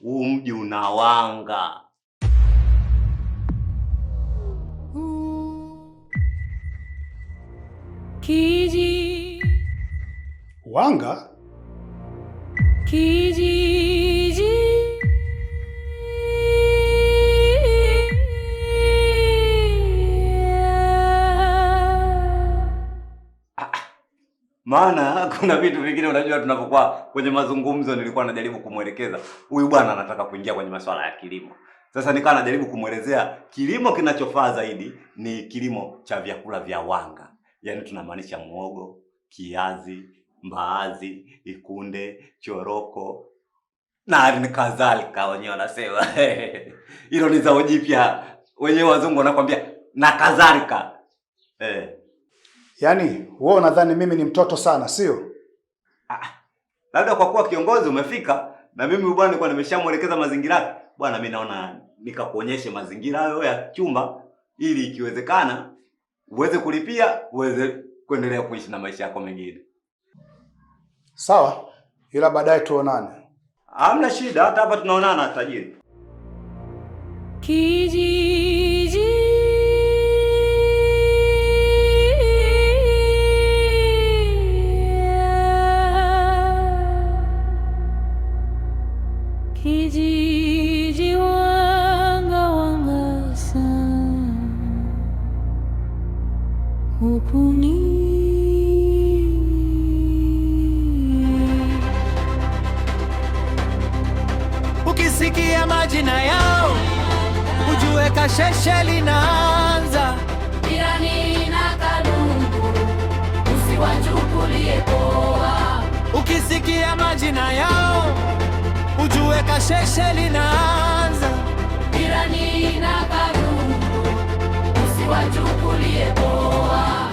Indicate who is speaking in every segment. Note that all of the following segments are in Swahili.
Speaker 1: huu mji unawanga.
Speaker 2: Kijiji
Speaker 3: Wanga?
Speaker 2: kijiji
Speaker 1: Maana kuna vitu vingine unajua, tunapokuwa kwenye mazungumzo nilikuwa najaribu kumwelekeza huyu bwana anataka kuingia kwenye masuala ya kilimo. Sasa nikawa najaribu kumwelezea kilimo kinachofaa zaidi ni kilimo cha vyakula vya wanga. Yaani tunamaanisha muhogo, kiazi, mbaazi, ikunde, choroko na kadhalika wenyewe wanasema. Hilo ni zao jipya. Wenyewe wazungu wanakuambia na kadhalika.
Speaker 3: Yaani wewe unadhani mimi ni mtoto sana, sio?
Speaker 1: Labda kwa kuwa kiongozi umefika na mimi bwana nilikuwa nimeshamuelekeza mazingira. Bwana mimi naona nikakuonyeshe mazingira hayo ya chumba ili ikiwezekana uweze kulipia, uweze kuendelea kuishi na maisha yako mengine.
Speaker 3: Sawa, ila baadaye tuonane.
Speaker 1: Hamna shida, hata hapa tunaonana tajiri.
Speaker 2: kijiji kijiji wanga wanga sana hukuni
Speaker 4: ukisikia majina yao ujue kasheshe linaanza.
Speaker 5: Jirani na Kalungu usiwachukulie poa.
Speaker 4: Ukisikia majina yao ujue kasheshe linaanza.
Speaker 5: Jirani na Kalungu usiwachukulie poa.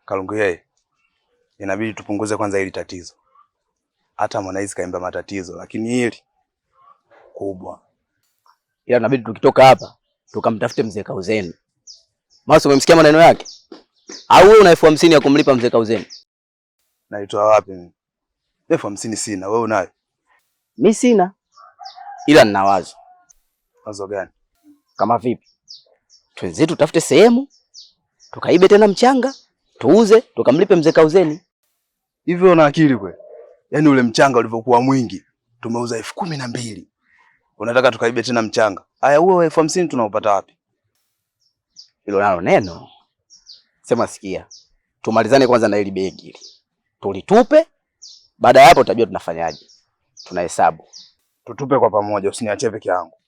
Speaker 6: Kalungu yeye, inabidi tupunguze kwanza hili tatizo. Hata Harmonize kaimba matatizo, lakini hili kubwa.
Speaker 7: Ila inabidi tukitoka hapa tukamtafute mzee Kauzeni. Masa umemsikia maneno yake? Au wewe una 50,000 ya kumlipa mzee Kauzeni?
Speaker 6: Naitoa wapi mimi? 50,000 sina, wewe unayo?
Speaker 7: Mimi sina. Ila nina wazo.
Speaker 6: Wazo gani?
Speaker 7: Kama vipi? Twende tutafute sehemu, tukaibe tena mchanga, tuuze, tukamlipe mzee Kauzeni.
Speaker 6: Hivyo una akili kweli? Yaani ule mchanga ulivyokuwa mwingi, tumeuza 12,000. Unataka tukaibe tena mchanga? Haya, huo 50,000 tunaupata wapi?
Speaker 7: Hilo nalo neno. Sema sikia. Tumalizane kwanza na hili begi hili. Tulitupe, baada ya hapo tutajua tunafanyaje. Tunahesabu.
Speaker 6: Tutupe kwa pamoja, usiniache peke yangu.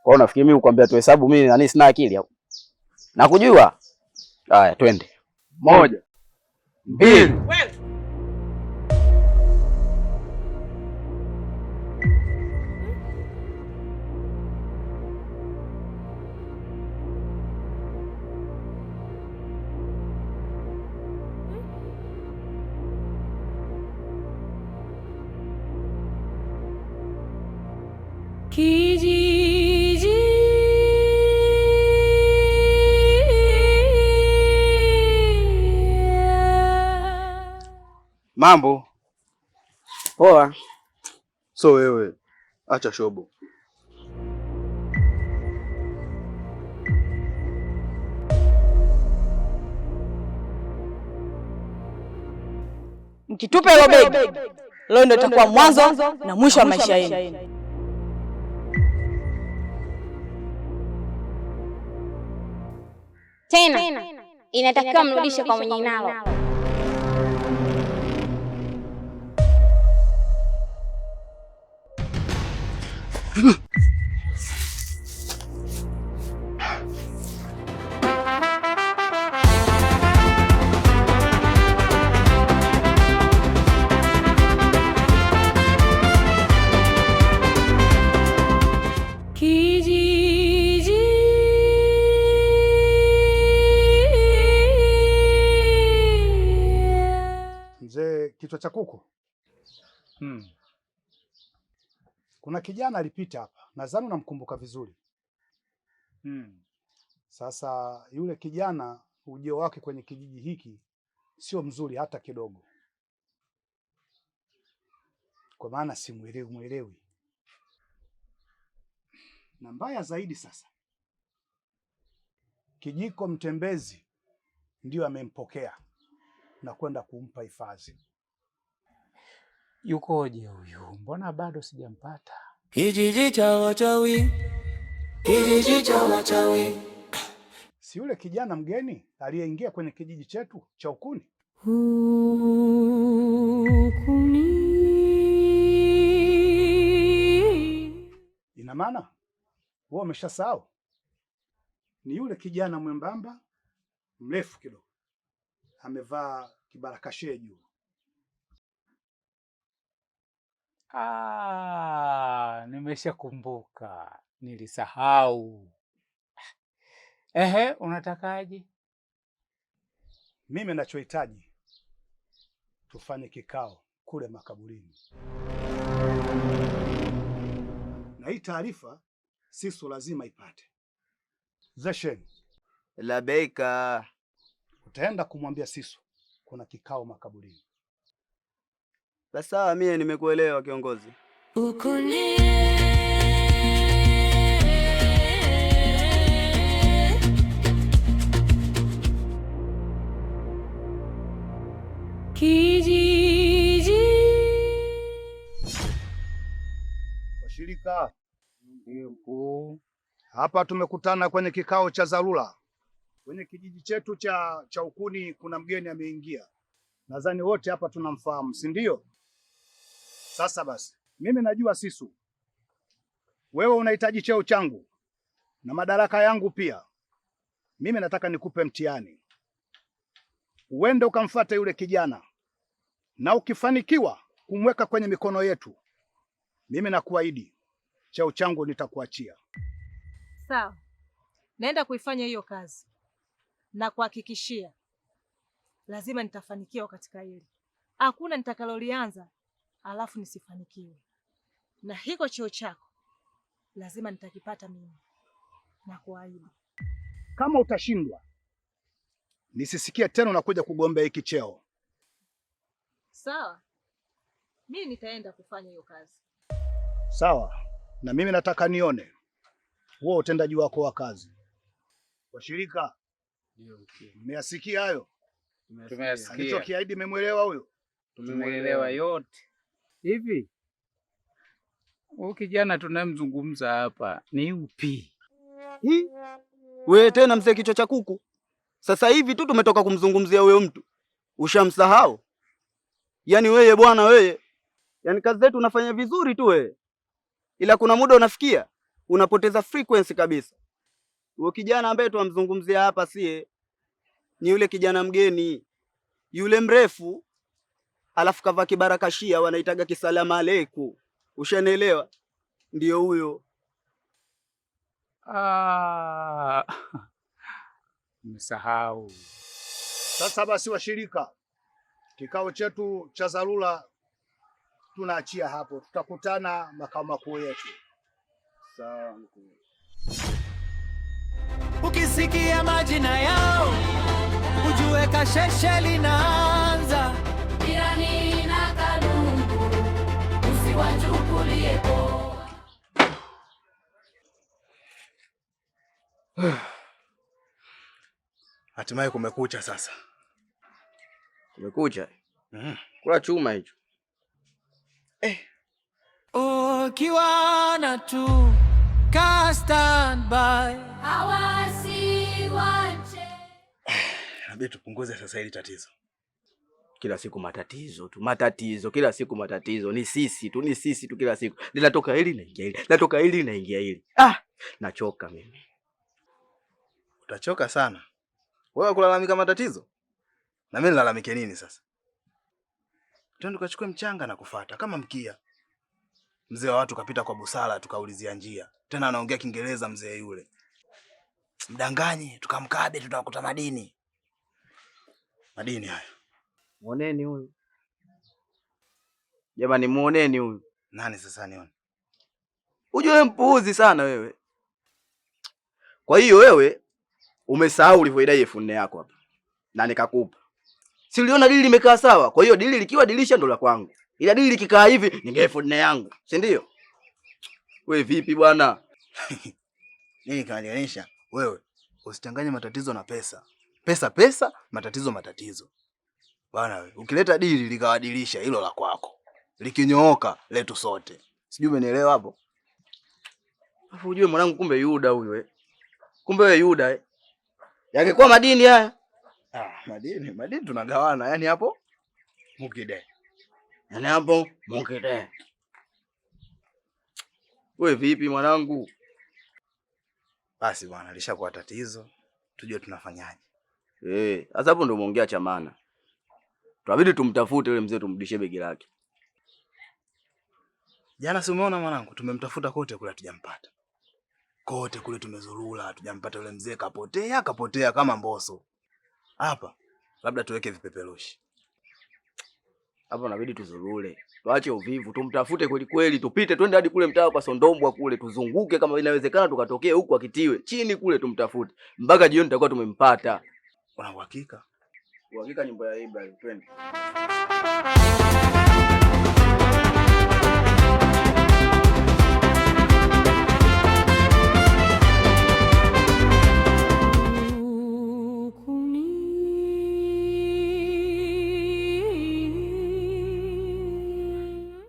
Speaker 7: Kwa hiyo unafikiri mimi ukwambia tuhesabu mimi nani sina akili hapo? Nakujua. Haya, twende.
Speaker 6: 1 2
Speaker 2: kijiji
Speaker 6: Mambo.
Speaker 7: Poa.
Speaker 6: So wewe acha shobo.
Speaker 8: Mkitupe hilo begi, leo ndio itakuwa mwanzo na mwisho wa maisha yenu.
Speaker 9: Tena inatakiwa mrudishe kwa mwenye nalo.
Speaker 3: Kichwa cha kuku. Kuna kijana alipita hapa. Nadhani unamkumbuka vizuri. Sasa yule kijana ujio wake kwenye kijiji hiki sio mzuri hata kidogo. kwa maana simwelewi. Na mbaya zaidi sasa, Kijiko Mtembezi ndio amempokea na kwenda kumpa hifadhi.
Speaker 10: Yukoje huyu? Mbona bado sijampata?
Speaker 4: Kijiji cha wachawi, kijiji cha wachawi.
Speaker 3: Si yule kijana mgeni aliyeingia kwenye kijiji chetu cha Ukuni?
Speaker 2: Ukuni.
Speaker 3: Ina maana wewe umeshasahau? Ni yule kijana mwembamba mrefu kidogo, amevaa kibarakashie juu.
Speaker 10: Nimeshakumbuka, nilisahau. Ehe, unatakaje?
Speaker 3: Mimi nachohitaji tufanye kikao kule makaburini, na hii taarifa Sisu lazima ipate. Zashen,
Speaker 6: Labeika,
Speaker 3: utaenda kumwambia Sisu kuna kikao makaburini.
Speaker 6: Sawa, mie nimekuelewa kiongozi.
Speaker 2: Ukuni. Kijiji.
Speaker 3: Washirika, hapa tumekutana kwenye kikao cha dharura. Kwenye kijiji chetu cha Ukuni kuna mgeni ameingia. Nadhani wote hapa tunamfahamu, si ndio? Sasa basi, mimi najua Sisu, wewe unahitaji cheo changu na madaraka yangu pia. Mimi nataka nikupe mtihani, uende ukamfuate yule kijana, na ukifanikiwa kumweka kwenye mikono yetu, mimi nakuahidi cheo changu nitakuachia.
Speaker 11: Sawa, naenda kuifanya hiyo kazi na kuhakikishia lazima nitafanikiwa katika hili. Hakuna nitakalolianza alafu nisifanikiwe, na hiko cheo chako lazima nitakipata mimi, na kuahidi.
Speaker 3: Kama utashindwa, nisisikie tena unakuja kugombea hiki cheo.
Speaker 11: Sawa, mimi nitaenda kufanya hiyo kazi.
Speaker 3: Sawa, na mimi nataka nione huo utendaji wako wa kazi. Washirika, mmeyasikia hayo?
Speaker 10: Tumeyasikia.
Speaker 3: Alichokiahidi mmemwelewa huyo?
Speaker 10: Tumeelewa yote. Hivi huyu kijana tunayemzungumza hapa ni upi?
Speaker 6: Wewe tena mzee kichwa cha kuku. Sasa hivi tu tumetoka kumzungumzia huyo mtu. Ushamsahau? Yaani wewe bwana wewe. Yaani kazi zetu unafanya vizuri tu wewe. Ila kuna muda unafikia unapoteza frequency kabisa. Huyo kijana ambaye tunamzungumzia hapa sie ni yule kijana mgeni. Yule mrefu alafu kavaa kibarakashia wanaitaga kisalama aleikum. Ushanielewa? Ndio huyo.
Speaker 10: Nimesahau.
Speaker 3: Sasa basi washirika, kikao chetu cha dharura tunaachia hapo. Tutakutana makao makuu yetu. Sawa mkuu.
Speaker 4: Ukisikia majina yao ujue kasheshe linaanza.
Speaker 5: Jirani na Kalungu usiwachukulie poa.
Speaker 6: Hatimaye kumekucha sasa.
Speaker 7: Kumekucha? Kula chuma hicho.
Speaker 4: Ukiwana tu ka standby.
Speaker 5: Hawasi wache.
Speaker 6: Inabidi tupunguze sasa hili tatizo.
Speaker 7: Kila siku matatizo tu, matatizo, kila siku matatizo. Ni sisi tu kila siku. Linatoka hili naingia hili, natoka hili naingia hili. Nachoka mimi.
Speaker 6: Utachoka sana. Wewe kulalamika matatizo? Na mimi nilalamike nini sasa? Twende tukachukue mchanga na kufuata kama mkia. Mzee wa watu kapita kwa busara tukaulizia njia. Tena anaongea Kiingereza mzee yule. Mdanganye tukamkabe tutakuta madini. Madini haya.
Speaker 7: Muoneni huyu. Jamani muoneni huyu.
Speaker 6: Nani sasa nione?
Speaker 7: Ujue mpuuzi sana wewe. Kwa hiyo wewe umesahau ulivyoidai elfu yako hapa. Na nikakupa. Si uliona dili limekaa sawa? Kwa hiyo dili likiwa dilisha ndo la kwangu.
Speaker 6: Ila dili likikaa hivi ningeifodi yangu, si ndio? Wewe vipi bwana?
Speaker 3: Nini kanionyesha? Wewe usichanganye matatizo na pesa. Pesa, matatizo. Bwana wewe, ukileta dili likawadilisha hilo la kwako. Likinyooka letu sote. Sijui umenielewa hapo?
Speaker 6: Afu ujue mwanangu, kumbe Yuda huyu Kumbe wewe Yuda Yangekuwa madini haya.
Speaker 3: Madini tunagawana, yani hapo mukide.
Speaker 6: Wewe vipi mwanangu?
Speaker 3: Basi bwana, lishakuwa tatizo. Tujue tunafanyaje.
Speaker 6: Sasa hapo ndio umeongea cha maana. Tunabidi tumtafute yule mzee tumrudishie begi lake.
Speaker 3: Jana si umeona mwanangu, tumemtafuta kote kule tujampata. Kote kule tumezurura, tujampata yule mzee, kapotea kama Mbosso. Hapa labda tuweke vipeperushi.
Speaker 6: Hapo inabidi tuzurure. Tuache uvivu, tumtafute kweli kweli, tupite twende hadi kule mtaa kwa Sondombwa kule, tuzunguke kama inawezekana tukatokea huku akitiwe. Chini kule tumtafute. Mpaka jioni tutakuwa tumempata.
Speaker 3: Una uhakika?
Speaker 6: Uhakika nyimbo ya Ibrahim, twende.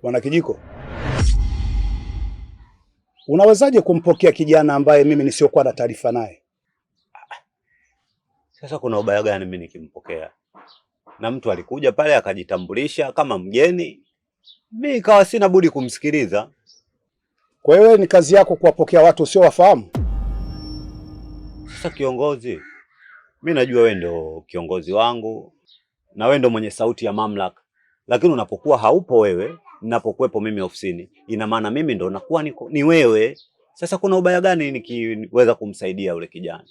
Speaker 3: Bwana Kijiko, unawezaje kumpokea kijana ambaye mimi nisiokuwa na taarifa naye?
Speaker 1: Sasa kuna ubaya gani mimi nikimpokea? Na mtu alikuja pale akajitambulisha kama mgeni, mimi ikawa sina budi kumsikiliza.
Speaker 3: Kwa hiyo ni kazi yako kuwapokea watu usio wafahamu?
Speaker 1: Sasa kiongozi, mimi najua wewe ndio kiongozi wangu na wewe ndio mwenye sauti ya mamlaka. Lakini unapokuwa haupo wewe, ninapokuepo mimi ofisini, ina maana mimi ndo nakuwa ni wewe. Sasa kuna ubaya gani nikiweza kumsaidia yule kijana?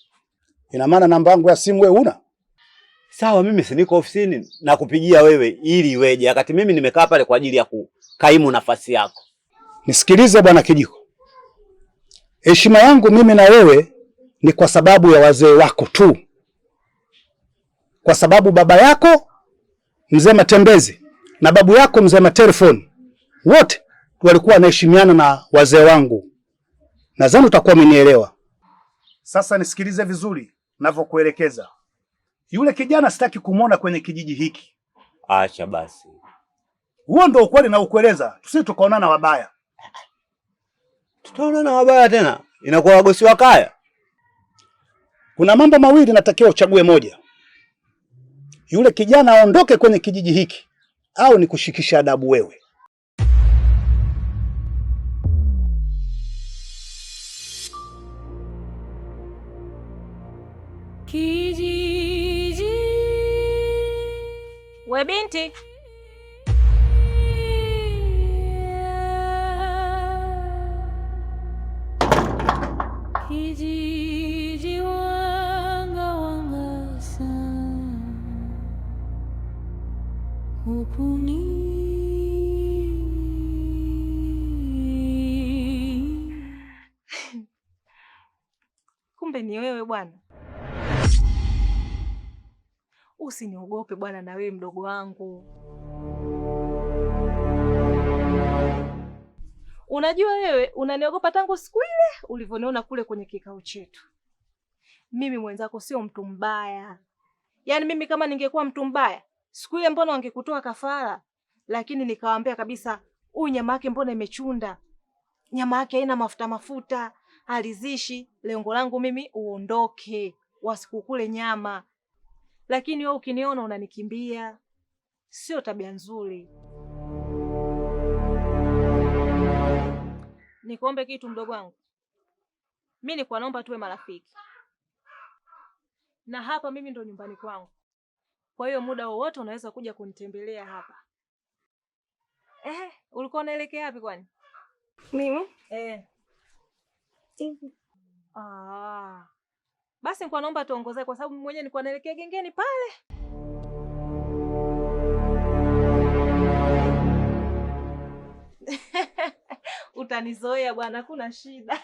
Speaker 3: Ina maana namba yangu ya simu wewe una?
Speaker 1: Sawa, mimi si niko ofisini na kupigia wewe ili iweje wakati mimi nimekaa pale kwa ajili ya kukaimu nafasi yako.
Speaker 3: Nisikilize Bwana Kijiko. Heshima yangu mimi na wewe ni kwa sababu ya wazee wako tu. Kwa sababu baba yako Mzee Matembezi na babu yako Mzee Matelefoni wote walikuwa wanaheshimiana na wazee wangu. Nadhani utakuwa umenielewa. Sasa nisikilize vizuri ninavyokuelekeza. Yule kijana sitaki kumuona kwenye kijiji hiki.
Speaker 1: Acha basi.
Speaker 3: Huo ndio ukweli na ukueleza. Tusije tukaonana wabaya.
Speaker 1: Tutaonana wabaya tena? Inakuwa wagosi wa kaya.
Speaker 3: Kuna mambo mawili natakiwa uchague moja. Yule kijana aondoke kwenye kijiji hiki au nikushikisha adabu wewe.
Speaker 2: Kijiji.
Speaker 11: We binti.
Speaker 2: Kijiji wanga sana. Hukuni.
Speaker 11: Kumbe ni wewe bwana. Usiniogope bwana, na wewe mdogo wangu. Unajua wewe unaniogopa tangu siku ile ulivyoniona kule kwenye kikao chetu. Mimi mwenzako sio mtu mbaya. Yaani mimi kama ningekuwa mtu mbaya, siku ile mbona wangekutoa kafara? Lakini nikawaambia kabisa, huyu nyama yake mbona imechunda? Nyama yake haina mafuta, halizishi. Lengo langu mimi uondoke, wasikukule nyama. Lakini wewe ukiniona unanikimbia. Sio tabia nzuri. Nikuombe kitu mdogo wangu. Mimi nilikuwa naomba tuwe marafiki. Na hapa mimi ndo nyumbani kwangu. Kwa hiyo muda wowote unaweza kuja kunitembelea hapa. Ulikuwa unaelekea wapi kwani?
Speaker 9: Mimi?
Speaker 11: Basi nilikuwa naomba tuongoze kwa sababu mwenyewe nilikuwa naelekea gengeni pale. Utanizoea bwana, kuna shida.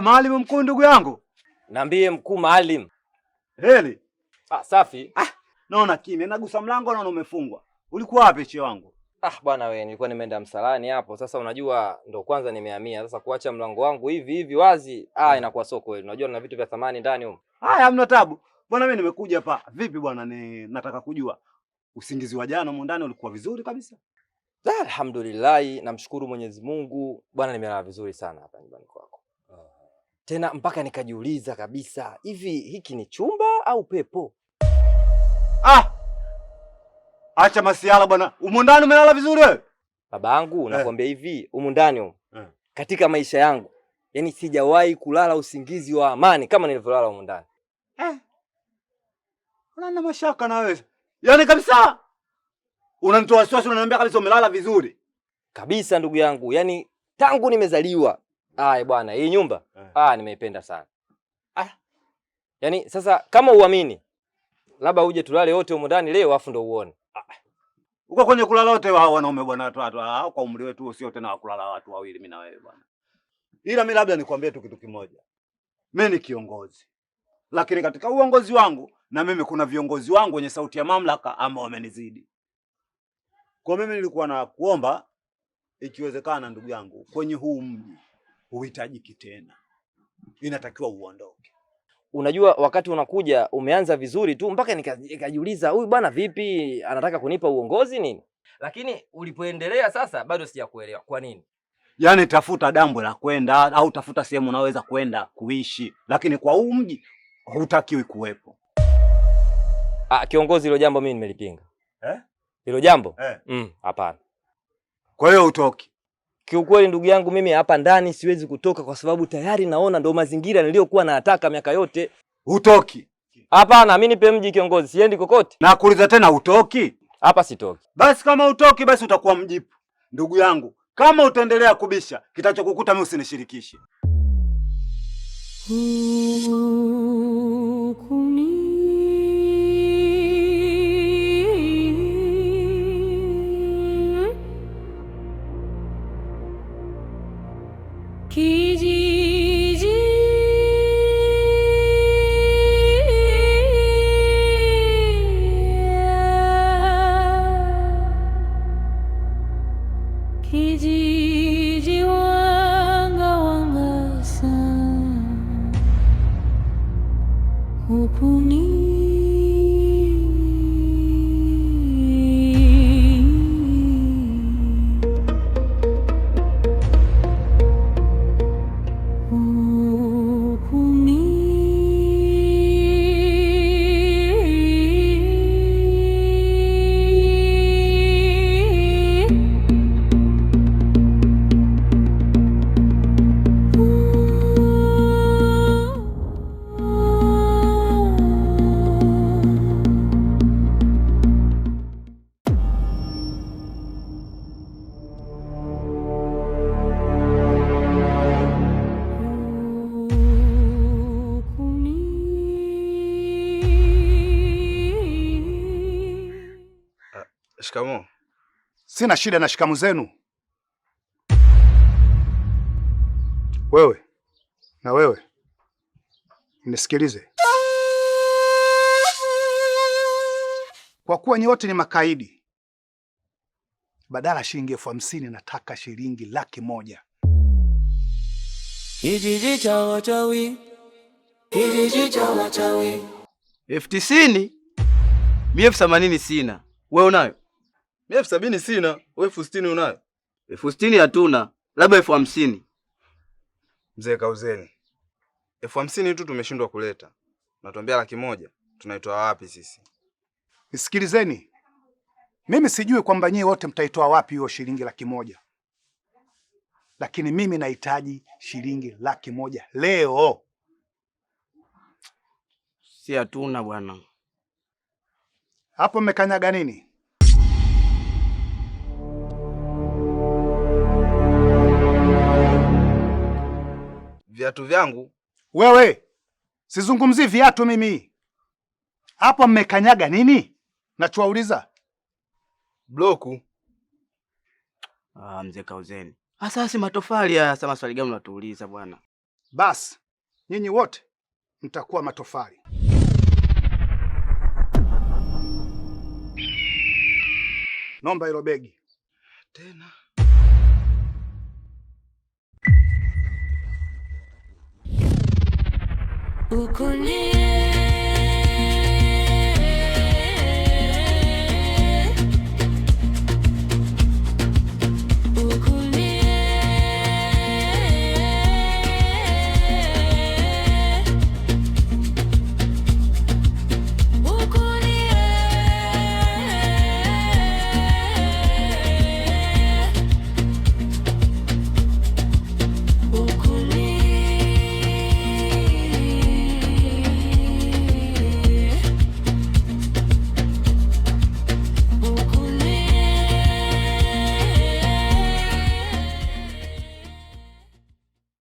Speaker 1: Maalim mkuu ndugu yangu.
Speaker 12: Niambie mkuu Maalim.
Speaker 1: Heli.
Speaker 12: Safi.
Speaker 1: Naona kimya, nagusa mlango naona umefungwa. Ulikuwa wapi chio wangu?
Speaker 12: Bwana wewe, nilikuwa nimeenda msalani hapo. Sasa unajua ndo kwanza nimehamia. Sasa kuacha mlango wangu hivi wazi, inakuwa sio kweli. Unajua na vitu vya thamani ndani huko.
Speaker 1: Haya, hamna tabu. Bwana mimi nimekuja hapa. Vipi bwana, nataka kujua usingizi wa jana huko ndani ulikuwa vizuri kabisa?
Speaker 12: Alhamdulillah, namshukuru Mwenyezi Mungu. Bwana nimelala vizuri sana hapa nyumbani kwako. Tena mpaka nikajiuliza kabisa, hivi hiki ni chumba au pepo?
Speaker 1: Acha masiala bwana. Huko ndani umelala vizuri wewe?
Speaker 12: Babangu, nakwambia hivi, huko ndani huko. Katika maisha yangu, yani sijawahi kulala usingizi wa amani kama nilivyolala huko ndani.
Speaker 1: Una mashaka na wewe. Yaani kabisa. Unanitoa wasiwasi, unaniambia kabisa umelala vizuri.
Speaker 12: Kabisa ndugu yangu. Yaani tangu nimezaliwa. Bwana, hii nyumba nimeipenda sana. Yaani sasa kama uamini, labda uje tulale wote huko ndani leo afu ndo uone.
Speaker 1: Uko kwenye kulala wote wao wanaume bwana watu kwa umri wetu sio tena kulala watu wawili mimi na wewe bwana. Ila mimi labda nikwambie tu kitu kimoja. Mimi ni kiongozi. Lakini katika uongozi wangu na mimi kuna viongozi wangu wenye sauti ya mamlaka ambao wamenizidi. Kwa mimi nilikuwa na kuomba ikiwezekana ndugu yangu, kwenye huu mji huhitajiki tena. Inatakiwa uondoke.
Speaker 12: Unajua wakati unakuja umeanza vizuri tu mpaka nikajiuliza huyu bwana vipi anataka kunipa uongozi nini? Lakini ulipoendelea sasa bado sijakuelewa. Kwa nini?
Speaker 1: Yaani tafuta dambo la kwenda au tafuta sehemu unaweza kwenda kuishi, lakini kwa huu mji hutakiwi kuwepo.
Speaker 12: Kiongozi, hilo jambo mimi nimelipinga. Hilo jambo? Hapana.
Speaker 1: Kwa hiyo utoki.
Speaker 12: Kiukweli ndugu yangu, mimi hapa ndani siwezi kutoka kwa sababu tayari naona ndo mazingira niliyokuwa nataka miaka yote.
Speaker 1: Utoki.
Speaker 12: Hapana, mimi nipe mji kiongozi, siendi kokote.
Speaker 1: Na kuuliza tena utoki?
Speaker 12: Hapa sitoki.
Speaker 1: Basi kama utoki basi utakuwa mjipu. Ndugu yangu, kama utaendelea kubisha, kitachokukuta mimi usinishirikishe.
Speaker 2: Kijiji kijiji wanga sana hupuni
Speaker 3: Shikamoo. Sina shida na shikamu zenu. Wewe na wewe nisikilize. Kwa kuwa nyote ni makaidi, badala shilingi 50,000 nataka shilingi 100,000.
Speaker 4: Kijiji cha wachawi. Kijiji cha wachawi.
Speaker 6: 90,000? Mimi 80,000 sina. Wewe unayo?
Speaker 13: Mimi 70,000 sina. Wewe 60,000 unayo?
Speaker 6: 60,000 hatuna. Labda 50,000.
Speaker 13: Mzee kauzeni. 50,000 tu tumeshindwa kuleta. Natuambia 100,000. Tunaitoa wapi sisi?
Speaker 3: Nisikilizeni. Mimi sijui kwamba nyinyi wote mtaitoa wapi hiyo shilingi 100,000. Lakini mimi nahitaji shilingi 100,000 leo.
Speaker 6: Si hatuna bwana.
Speaker 3: Hapo mmekanyaga nini?
Speaker 13: Viatu vyangu.
Speaker 3: Wewe, sizungumzi viatu mimi. Hapo mmekanyaga nini? Nachouliza.
Speaker 13: Bloku.
Speaker 6: Mzee kauzeni. Sasa si matofali haya, sasa maswali gani unatuuliza bwana?
Speaker 3: basi nyinyi wote mtakuwa matofali. Nomba hilo begi
Speaker 13: tena.
Speaker 2: Ukunie